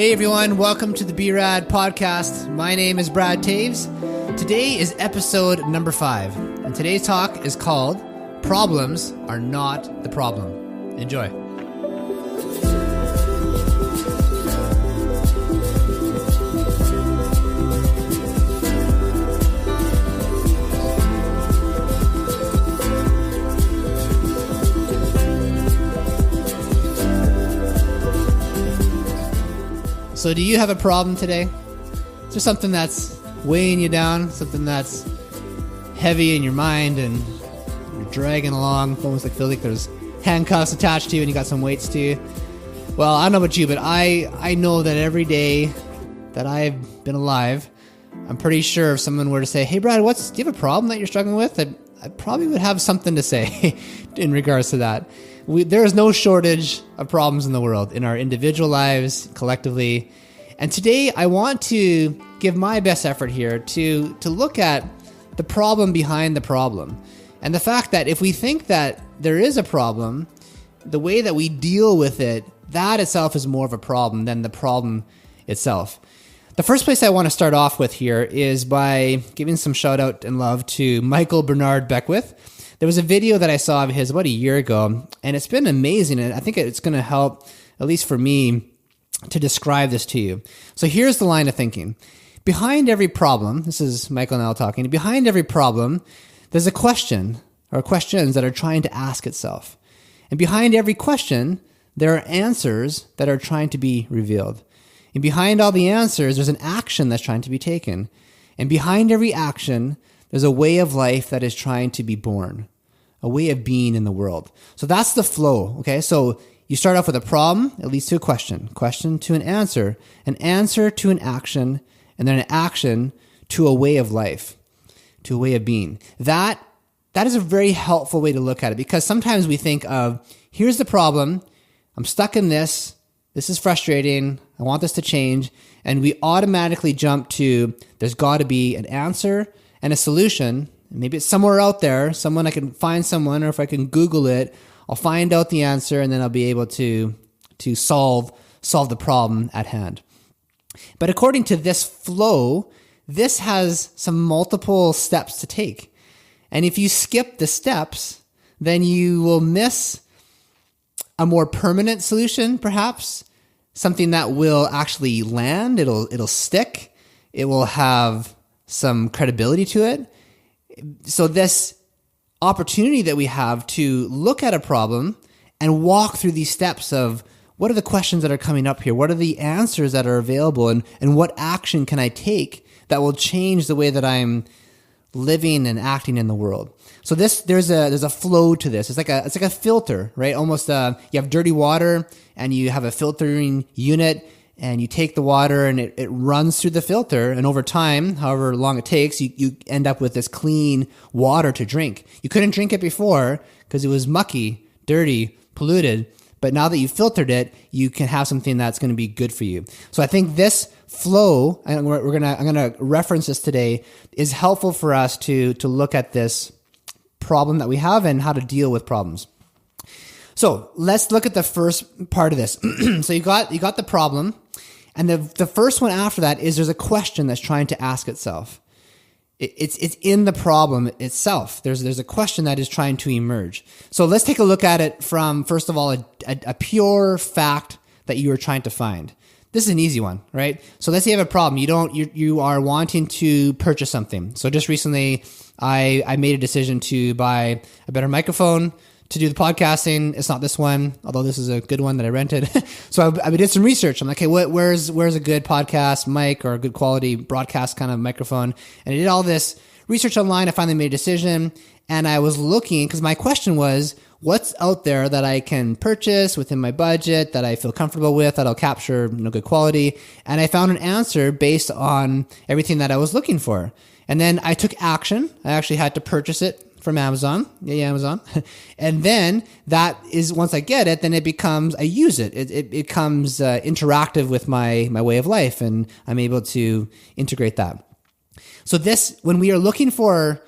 Hey everyone, welcome to the B-Rad podcast. My name is Brad Taves. Today is episode number 5, and today's talk is called Problems Are Not the Problem. Enjoy. So do you have a problem today? Is there something that's weighing you down? Something that's heavy in your mind and you're dragging along? Almost like feels like there's handcuffs attached to you and you got some weights to you. Well, I don't know about you, but I know that every day that I've been alive, I'm pretty sure if someone were to say, hey Brad, do you have a problem that you're struggling with? I probably would have something to say in regards to that. There is no shortage of problems in the world, in our individual lives, collectively. And today I want to give my best effort here to look at the problem behind the problem. And the fact that if we think that there is a problem, the way that we deal with it, that itself is more of a problem than the problem itself. The first place I want to start off with here is by giving some shout out and love to Bernard Beckwith. There was a video that I saw of his about a year ago, and it's been amazing, and I think it's going to help, at least for me, to describe this to you. So here's the line of thinking. Behind every problem, this is Michael and I talking, behind every problem, there's a question, or questions that are trying to ask itself. And behind every question, there are answers that are trying to be revealed. And behind all the answers, there's an action that's trying to be taken. And behind every action, there's a way of life that is trying to be born, a way of being in the world. So that's the flow, okay? So you start off with a problem, it leads to a question to an answer to an action, and then an action to a way of life, to a way of being. That is a very helpful way to look at it, because sometimes we think of, here's the problem, I'm stuck in this is frustrating, I want this to change, and we automatically jump to, there's got to be an answer and a solution. Maybe it's somewhere out there, someone I can find someone, or if I can Google it, I'll find out the answer and then I'll be able to solve the problem at hand. But according to this flow, this has some multiple steps to take. And if you skip the steps, then you will miss a more permanent solution, perhaps, something that will actually land, it'll stick, it will have some credibility to it. So this opportunity that we have to look at a problem and walk through these steps of what are the questions that are coming up here? What are the answers that are available? And what action can I take that will change the way that I'm living and acting in the world? So there's a flow to this. It's like a filter, right? Almost you have dirty water and you have a filtering unit, and you take the water and it runs through the filter, and over time, however long it takes, you end up with this clean water to drink. You couldn't drink it before because it was mucky, dirty, polluted, but now that you've filtered it, you can have something that's going to be good for you. So I think this flow, and I'm going to reference this today, is helpful for us to look at this problem that we have and how to deal with problems. So let's look at the first part of this. So you got the problem. And the first one after that is there's a question that's trying to ask itself. It's in the problem itself. There's a question that is trying to emerge. So let's take a look at it from, first of all, a pure fact that you are trying to find. This is an easy one, right? So let's say you have a problem. You are wanting to purchase something. So just recently, I made a decision to buy a better microphone to do the podcasting. It's not this one, although this is a good one that I rented. So I did some research. I'm like, okay, where's a good podcast mic or a good quality broadcast kind of microphone? And I did all this research online. I finally made a decision, and I was looking, because my question was, what's out there that I can purchase within my budget that I feel comfortable with, that'll capture good quality? And I found an answer based on everything that I was looking for. And then I took action. I actually had to purchase it from Amazon. Yeah, Amazon. And then that is, once I get it, then it becomes, I use it. It becomes interactive with my way of life, and I'm able to integrate that. So this, when we are looking for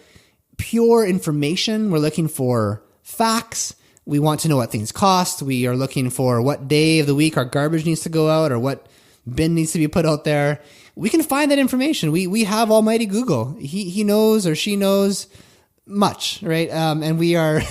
pure information, we're looking for facts, we want to know what things cost, we are looking for what day of the week our garbage needs to go out, or what bin needs to be put out there, we can find that information. We have almighty Google. He knows, or she knows much, right? And we are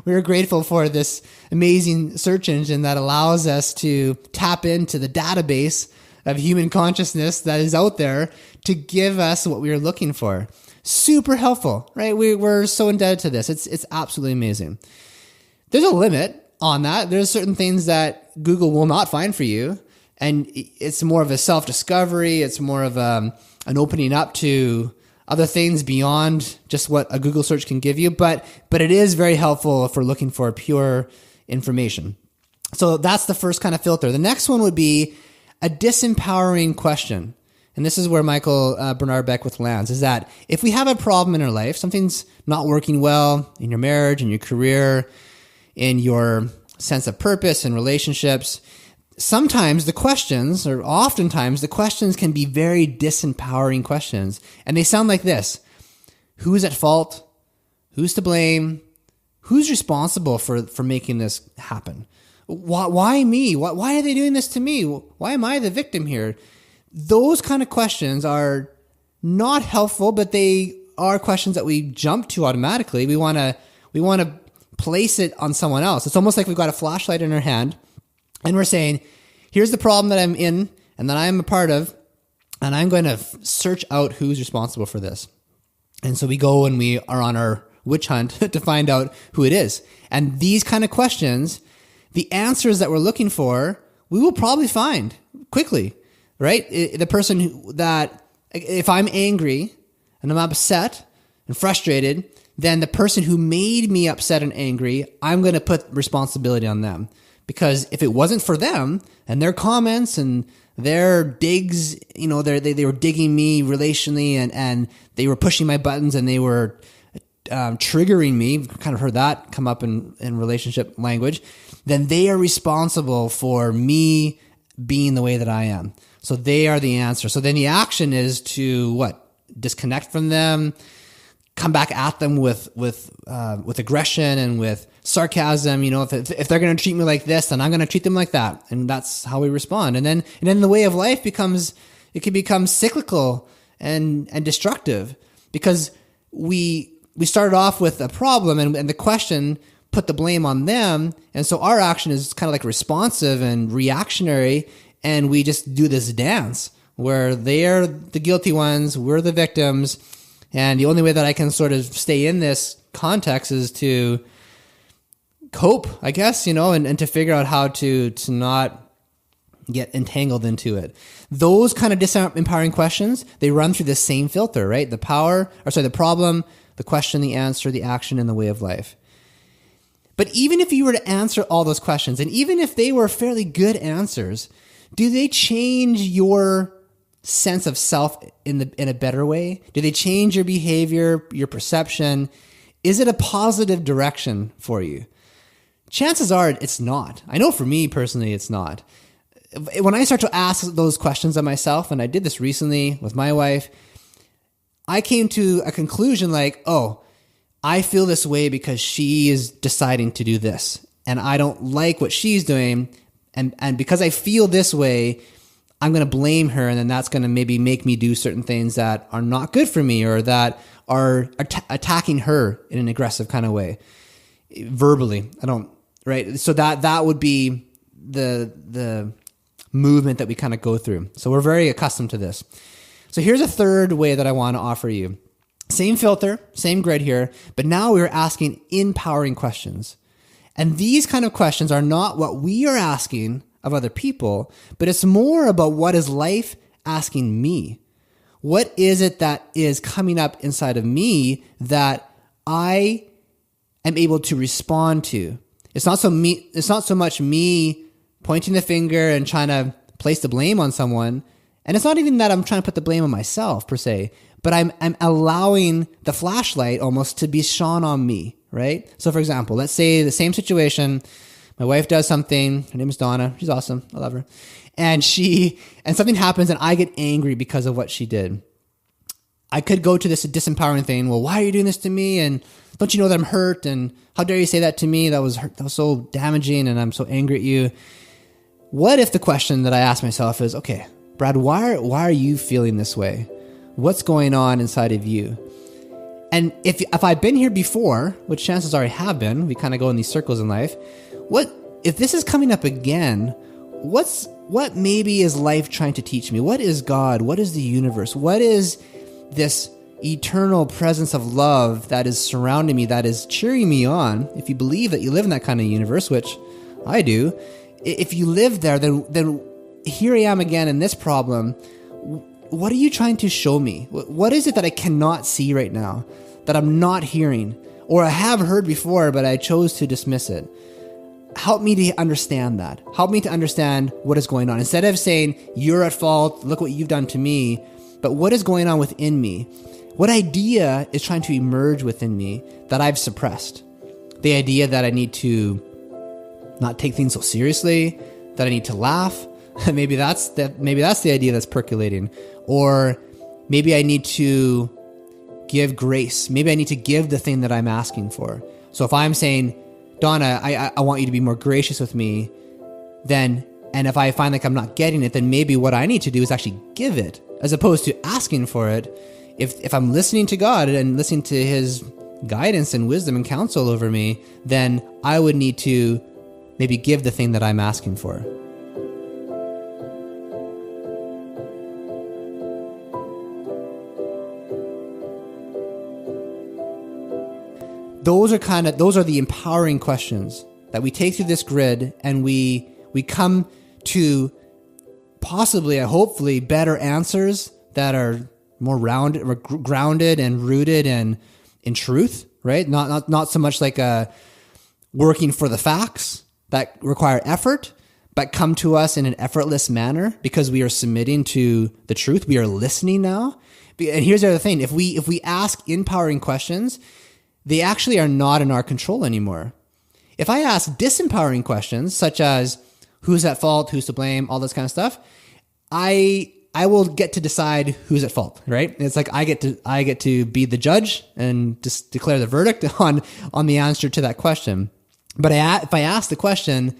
grateful for this amazing search engine that allows us to tap into the database of human consciousness that is out there to give us what we are looking for. Super helpful, right? We're so indebted to this. It's absolutely amazing. There's a limit on that. There's certain things that Google will not find for you, and it's more of a self-discovery. It's more of an opening up to other things beyond just what a Google search can give you, but it is very helpful if we're looking for pure information. So that's the first kind of filter. The next one would be a disempowering question. And this is where Bernard Beckwith lands, is that if we have a problem in our life, something's not working well in your marriage, in your career, in your sense of purpose and relationships, sometimes the questions, or oftentimes the questions, can be very disempowering questions. And they sound like this: who's at fault? Who's to blame? Who's responsible for making this happen? Why me? Why are they doing this to me? Why am I the victim here? Those kind of questions are not helpful, but they are questions that we jump to automatically. We want to place it on someone else. It's almost like we've got a flashlight in our hand, and we're saying, here's the problem that I'm in and that I'm a part of, and I'm going to search out who's responsible for this. And so we go and we are on our witch hunt to find out who it is. And these kind of questions, the answers that we're looking for, we will probably find quickly, right? The person that, if I'm angry and I'm upset and frustrated, then the person who made me upset and angry, I'm going to put responsibility on them. Because if it wasn't for them and their comments and their digs, they were digging me relationally, and they were pushing my buttons, and they were triggering me, kind of heard that come up in relationship language, then they are responsible for me being the way that I am. So they are the answer. So then the action is to what? Disconnect from them, come back at them with aggression and with sarcasm. If they're going to treat me like this, then I'm going to treat them like that. And that's how we respond. And then the way of life can become cyclical and destructive, because we started off with a problem, and the question put the blame on them. And so our action is kind of like responsive and reactionary. And we just do this dance where they're the guilty ones, we're the victims. And the only way that I can sort of stay in this context is to cope, I guess, and to figure out how to not get entangled into it. Those kind of disempowering questions, they run through the same filter, right? The problem, the question, the answer, the action, and the way of life. But even if you were to answer all those questions, and even if they were fairly good answers, do they change your sense of self in a better way? Do they change your behavior, your perception? Is it a positive direction for you? Chances are it's not. I know for me personally, it's not. When I start to ask those questions of myself, and I did this recently with my wife, I came to a conclusion like, oh, I feel this way because she is deciding to do this, and I don't like what she's doing. And because I feel this way, I'm going to blame her, and then that's going to maybe make me do certain things that are not good for me, or that are attacking her in an aggressive kind of way, verbally. Right? So that would be the movement that we kind of go through. So we're very accustomed to this. So here's a third way that I want to offer you. Same filter, same grid here, but now we're asking empowering questions. And these kind of questions are not what we are asking of other people, but it's more about what is life asking me. What is it that is coming up inside of me that I am able to respond to? It's not so much me pointing the finger and trying to place the blame on someone. And it's not even that I'm trying to put the blame on myself per se, but I'm allowing the flashlight almost to be shone on me, right? So for example, let's say the same situation, my wife does something, her name is Donna, she's awesome, I love her. And something happens and I get angry because of what she did. I could go to this disempowering thing, well, why are you doing this to me? And don't you know that I'm hurt? And how dare you say that to me? That was so damaging, and I'm so angry at you. What if the question that I ask myself is, okay, Brad, why are you feeling this way? What's going on inside of you? And if I've been here before, which chances are I have been, we kind of go in these circles in life. If this is coming up again, what maybe is life trying to teach me? What is God? What is the universe? What is this eternal presence of love that is surrounding me, that is cheering me on? If you believe that you live in that kind of universe, which I do, if you live there, then here I am again in this problem. What are you trying to show me? What is it that I cannot see right now, that I'm not hearing, or I have heard before, but I chose to dismiss it? Help me to understand that. Help me to understand what is going on. Instead of saying, you're at fault, look what you've done to me, but what is going on within me? What idea is trying to emerge within me that I've suppressed? The idea that I need to not take things so seriously, that I need to laugh. Maybe that's the idea that's percolating. Or maybe I need to give grace. Maybe I need to give the thing that I'm asking for. So if I'm saying, Donna, I want you to be more gracious with me, and if I find like I'm not getting it, then maybe what I need to do is actually give it, as opposed to asking for it. If I'm listening to God and listening to His guidance and wisdom and counsel over me, then I would need to maybe give the thing that I'm asking for. Those are the empowering questions that we take through this grid, and we come to possibly, hopefully, better answers that are more grounded and rooted in truth, right? Not so much like working for the facts that require effort, but come to us in an effortless manner because we are submitting to the truth. We are listening now. And here's the other thing: if we ask empowering questions, they actually are not in our control anymore. If I ask disempowering questions, such as who's at fault, who's to blame, all this kind of stuff, I will get to decide who's at fault, right? It's like I get to be the judge and just declare the verdict on the answer to that question. But if I ask the question,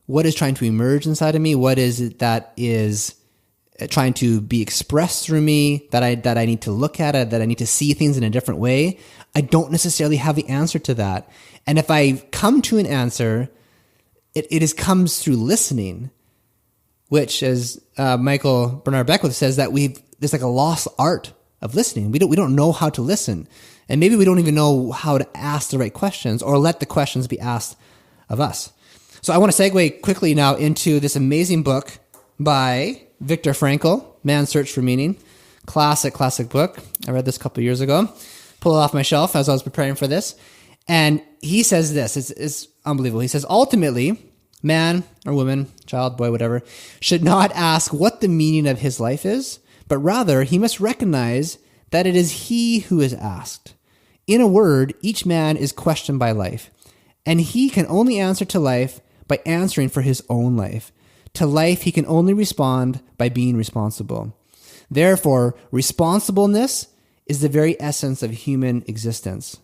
what is trying to emerge inside of me? What is it that is trying to be expressed through me, that I need to look at it, that I need to see things in a different way? I don't necessarily have the answer to that. And if I come to an answer, it comes through listening, which, as Bernard Beckwith says, that there's like a lost art of listening. We don't know how to listen. And maybe we don't even know how to ask the right questions or let the questions be asked of us. So I want to segue quickly now into this amazing book by Viktor Frankl, Man's Search for Meaning. Classic book. I read this a couple of years ago. Pulled it off my shelf as I was preparing for this. And he says this, it's unbelievable. He says, ultimately, man or woman, child, boy, whatever, should not ask what the meaning of his life is, but rather he must recognize that it is he who is asked. In a word, each man is questioned by life, and he can only answer to life by answering for his own life. To life, he can only respond by being responsible. Therefore, responsibleness is the very essence of human existence.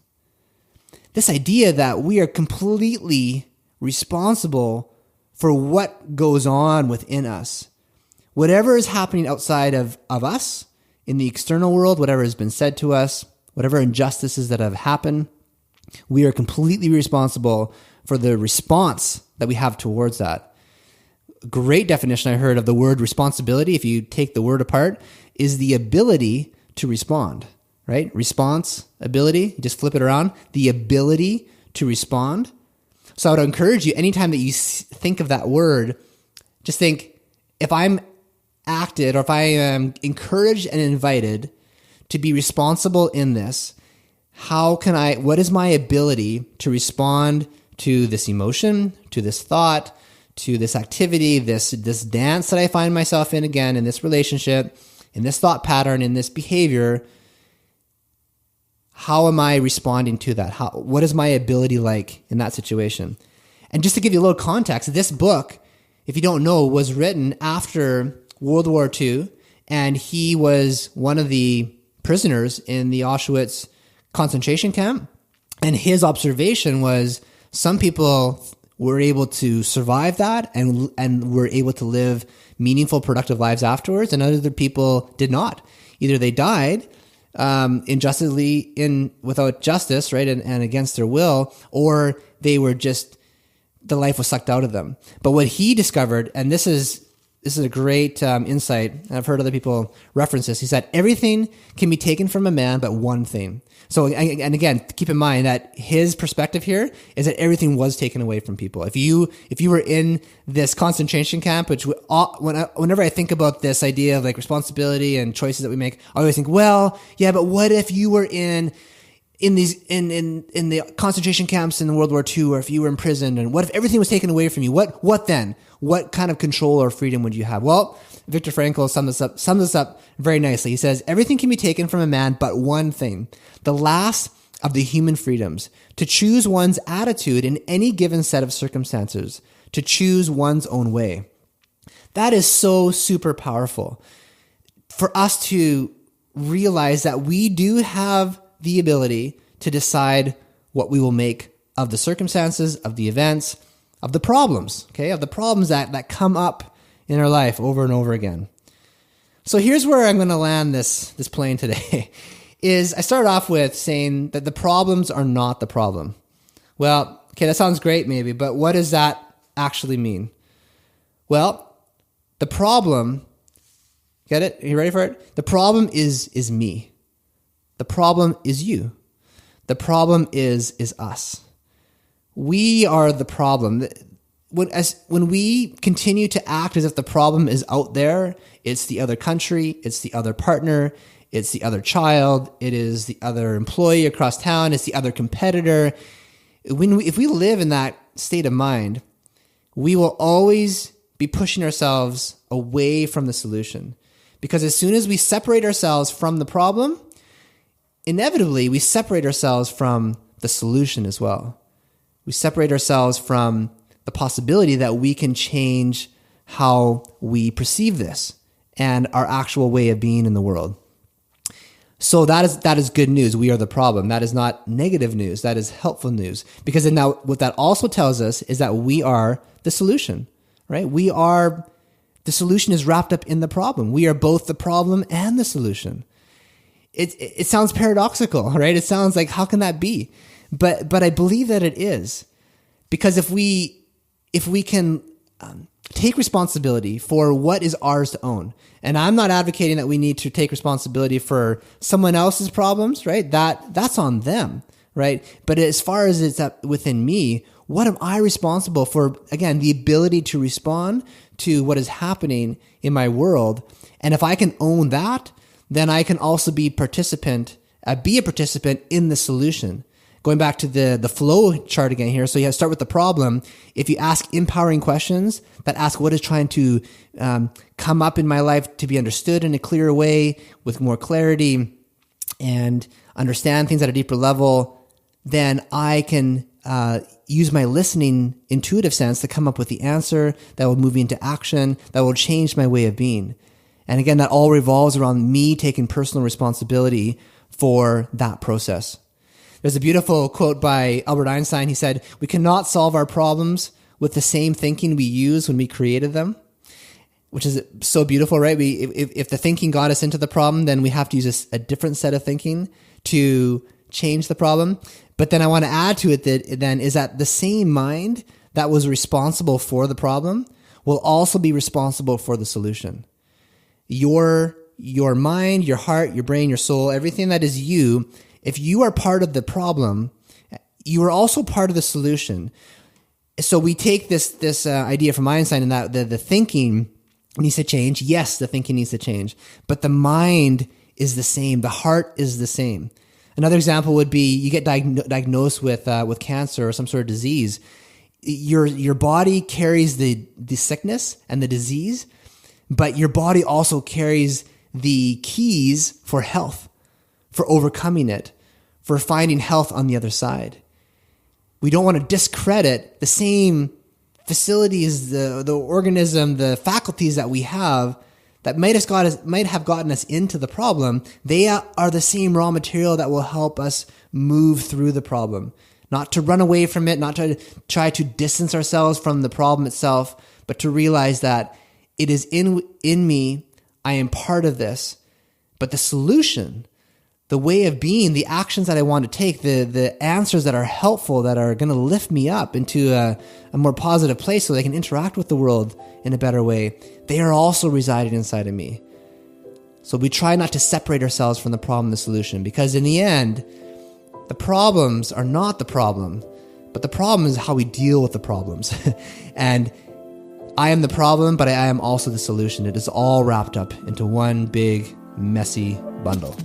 This idea that we are completely responsible for what goes on within us. Whatever is happening outside of us, in the external world, whatever has been said to us, whatever injustices that have happened, we are completely responsible for the response that we have towards that. Great definition I heard of the word responsibility, if you take the word apart, is the ability to respond, right? Response, ability, just flip it around, the ability to respond. So I would encourage you, anytime that you think of that word, just think, if I'm acted or if I am encouraged and invited to be responsible in this, what is my ability to respond to this emotion, to this thought, to this activity, this dance that I find myself in again, in this relationship, in this thought pattern, in this behavior? How am I responding to that? What is my ability like in that situation? And just to give you a little context, this book, if you don't know, was written after World War II, and he was one of the prisoners in the Auschwitz concentration camp. And his observation was some people were able to survive that and were able to live meaningful, productive lives afterwards, and other people did not. Either they died injustly without justice, right, and against their will, or they were just, the life was sucked out of them. But what he discovered, and this is a great insight, and I've heard other people reference this, he said, everything can be taken from a man but one thing. So, and again, keep in mind that his perspective here is that everything was taken away from people. If you were in this concentration camp, which whenever I think about this idea of like responsibility and choices that we make, I always think, well, yeah, but what if you were in the concentration camps in World War II, or if you were in prison, and what if everything was taken away from you? What then? What kind of control or freedom would you have? Well, Viktor Frankl sums this up very nicely. He says, everything can be taken from a man but one thing, the last of the human freedoms, to choose one's attitude in any given set of circumstances, to choose one's own way. That is so super powerful for us to realize that we do have the ability to decide what we will make of the circumstances, of the events, of the problems, okay, of the problems that come up in our life over and over again. So here's where I'm going to land this plane today. Is I started off with saying that the problems are not the problem. Well, okay, that sounds great maybe, but what does that actually mean? Well, the problem, get it? Are you ready for it? The problem is me. The problem is you. The problem is us. We are the problem. When we continue to act as if the problem is out there, it's the other country, it's the other partner, it's the other child, it is the other employee across town, it's the other competitor. If we live in that state of mind, we will always be pushing ourselves away from the solution. Because as soon as we separate ourselves from the problem, inevitably we separate ourselves from the solution as well. We separate ourselves from the possibility that we can change how we perceive this and our actual way of being in the world. So that is good news. We are the problem. That is not negative news. That is helpful news. Because then now what that also tells us is that we are the solution, right? The solution is wrapped up in the problem. We are both the problem and the solution. It sounds paradoxical, right? It sounds like, how can that be? But I believe that it is. Because if we can take responsibility for what is ours to own, and I'm not advocating that we need to take responsibility for someone else's problems, right? That's on them, right? But as far as it's up within me, what am I responsible for? Again, the ability to respond to what is happening in my world. And if I can own that, then I can also be a participant in the solution. Going back to the flow chart again here. So you have to start with the problem. If you ask empowering questions that ask what is trying to come up in my life to be understood in a clearer way with more clarity and understand things at a deeper level, then I can use my listening intuitive sense to come up with the answer that will move me into action, that will change my way of being. And again, that all revolves around me taking personal responsibility for that process. There's a beautiful quote by Albert Einstein. He said, "We cannot solve our problems with the same thinking we used when we created them," which is so beautiful, right? If the thinking got us into the problem, then we have to use a different set of thinking to change the problem. But then I want to add to it that the same mind that was responsible for the problem will also be responsible for the solution. Your mind, your heart, your brain, your soul, everything that is you, if you are part of the problem, you are also part of the solution. So we take this idea from Einstein and that the thinking needs to change. Yes, the thinking needs to change, but the mind is the same. The heart is the same. Another example would be you get diagnosed with cancer or some sort of disease. Your body carries the sickness and the disease, but your body also carries the keys for health, for overcoming it, for finding health on the other side. We don't want to discredit the same facilities, the organism, the faculties that we have that might have gotten us into the problem. They are the same raw material that will help us move through the problem. not to run away from it, not to try to distance ourselves from the problem itself, but to realize that it is in me, I am part of this, but the solution, the way of being, the actions that I want to take, the answers that are helpful, that are going to lift me up into a more positive place so that I can interact with the world in a better way, they are also residing inside of me. So we try not to separate ourselves from the problem and the solution, because in the end, the problems are not the problem, but the problem is how we deal with the problems. And I am the problem, but I am also the solution. It is all wrapped up into one big, messy bundle.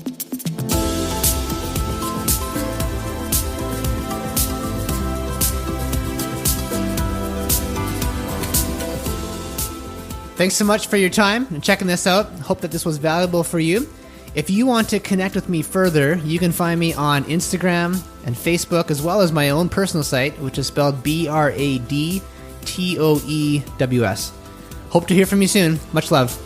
Thanks so much for your time and checking this out. Hope that this was valuable for you. If you want to connect with me further, you can find me on Instagram and Facebook, as well as my own personal site, which is spelled BradToews. Hope to hear from you soon. Much love.